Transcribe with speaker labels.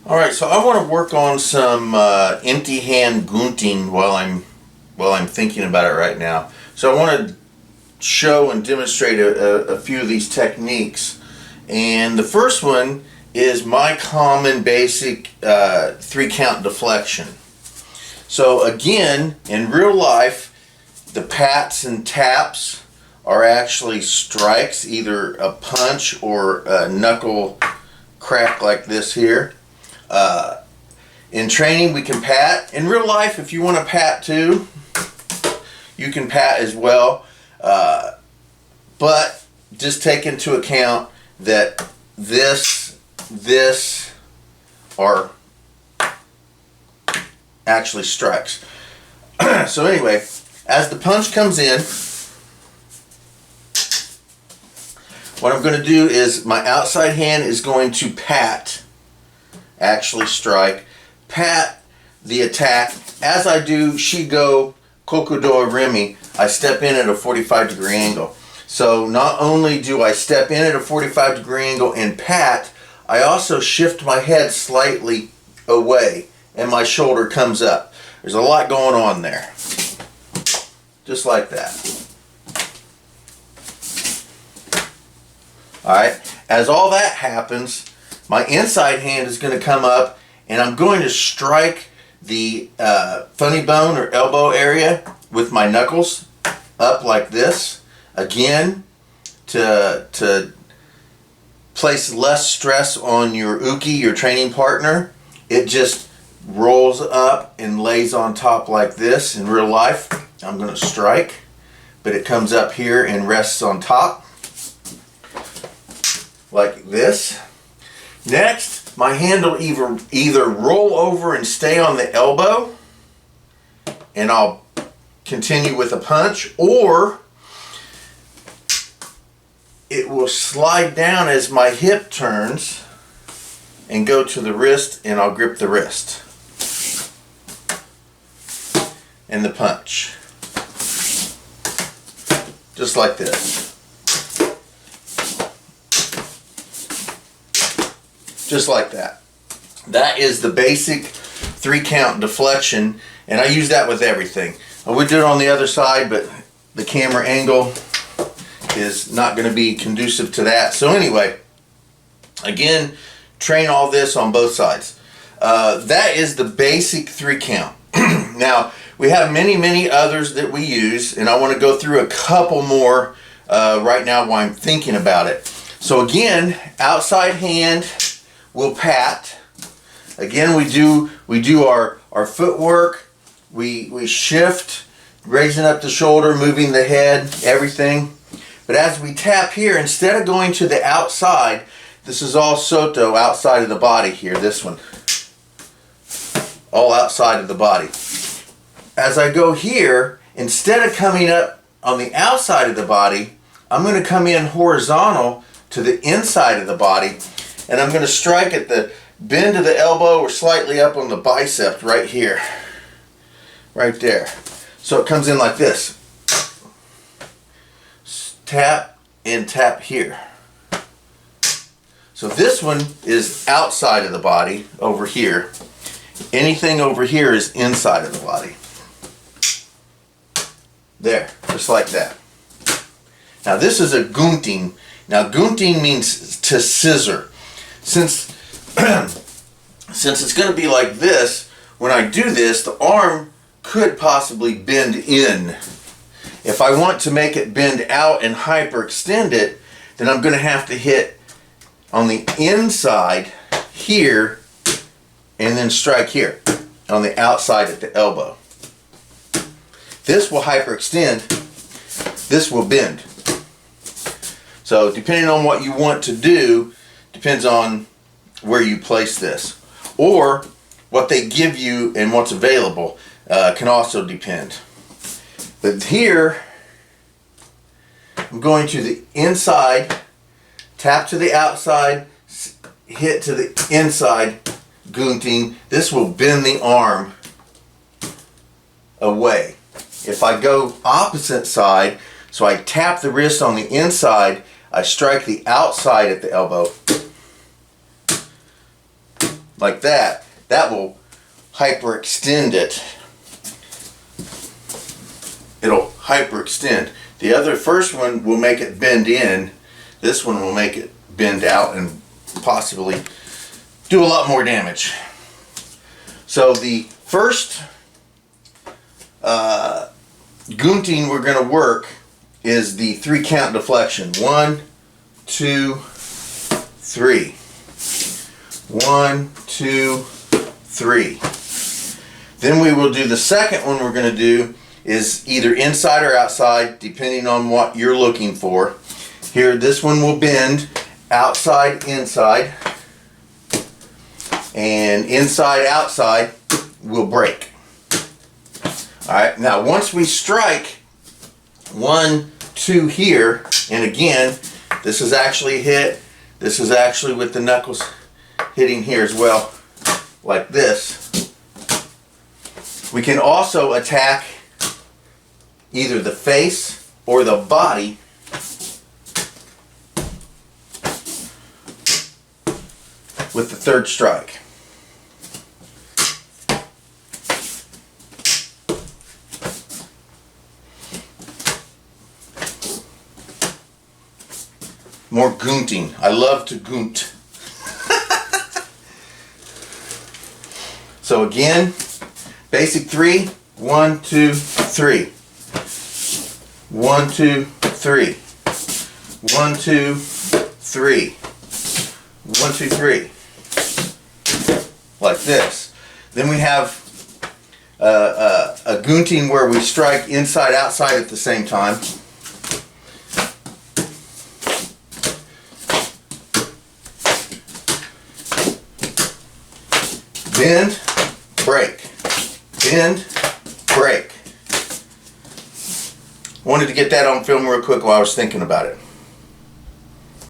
Speaker 1: Alright, so I want to work on some empty hand gunting while I'm thinking about it right now. So I want to show and demonstrate a few of these techniques. And the first one is my common basic 3-count deflection. So again, in real life, the pats and taps are actually strikes, either a punch or a knuckle crack like this here. In training, we can pat. In real life, if you want to pat too, you can pat as well. But just take into account that this are actually strikes. So anyway, as the punch comes in, what I'm going to do is my outside hand is going to pat, actually strike, pat the attack. As I do Shigo Kokudo Remi, I step in at a 45-degree angle. So not only do I step in at a 45-degree angle and pat, I also shift my head slightly away and my shoulder comes up. There's a lot going on there. Just like that. Alright, as all that happens, my inside hand is going to come up and I'm going to strike the funny bone or elbow area with my knuckles up like this. Again, to place less stress on your uke, your training partner. It just rolls up and lays on top like this. In real life, I'm going to strike, but it comes up here and rests on top like this. Next, my hand will either roll over and stay on the elbow and I'll continue with a punch, or it will slide down as my hip turns and go to the wrist and I'll grip the wrist and the punch. Just like this. Just like that. That is the basic 3-count deflection, and I use that with everything. I would do it on the other side, but the camera angle is not going to be conducive to that. So anyway, again, train all this on both sides. That is the basic 3-count. Now, we have many others that we use, and I want to go through a couple more right now while I'm thinking about it. So again, outside hand will pat. Again, we do our footwork. We shift, raising up the shoulder, moving the head, everything. But as we tap here, instead of going to the outside, this is all soto, outside of the body here, this one. All outside of the body. As I go here, instead of coming up on the outside of the body, I'm going to come in horizontal to the inside of the body, and I'm going to strike at the bend of the elbow or slightly up on the bicep right here. Right there. So it comes in like this. Tap and tap here. So this one is outside of the body over here. Anything over here is inside of the body. There, just like that. Now this is a gunting. Now gunting means to scissor. Since it's going to be like this, when I do this, the arm could possibly bend in. If I want to make it bend out and hyperextend it, then I'm going to have to hit on the inside here and then strike here on the outside at the elbow. This will hyperextend, this will bend. So depending on what you want to do, depends on where you place this. Or what they give you and what's available can also depend. But here, I'm going to the inside, tap to the outside, hit to the inside, gunting. This will bend the arm away. If I go opposite side, so I tap the wrist on the inside, I strike the outside at the elbow, like that, that will hyperextend it. It'll hyperextend. The other first one will make it bend in. This one will make it bend out and possibly do a lot more damage. So the first gunting we're going to work is the 3 count deflection. 1, 2, 3. 1, 2, 3. Then we will do the second one we're going to do is either inside or outside, depending on what you're looking for. Here, this one will bend outside, inside, and inside, outside will break. Alright, now once we strike 1, 2 here, and again, this is actually hit, this is actually with the knuckles hitting here as well, like this. We can also attack either the face or the body with the third strike. More gunting. I love to gunt. So again, basic 3, 1, 2, 3. 1, 2, 3. 1, 2, 3. 1, 2, 3. Like this. Then we have a gunting where we strike inside outside at the same time. Bend, break. Bend, break. Wanted to get that on film real quick while I was thinking about it.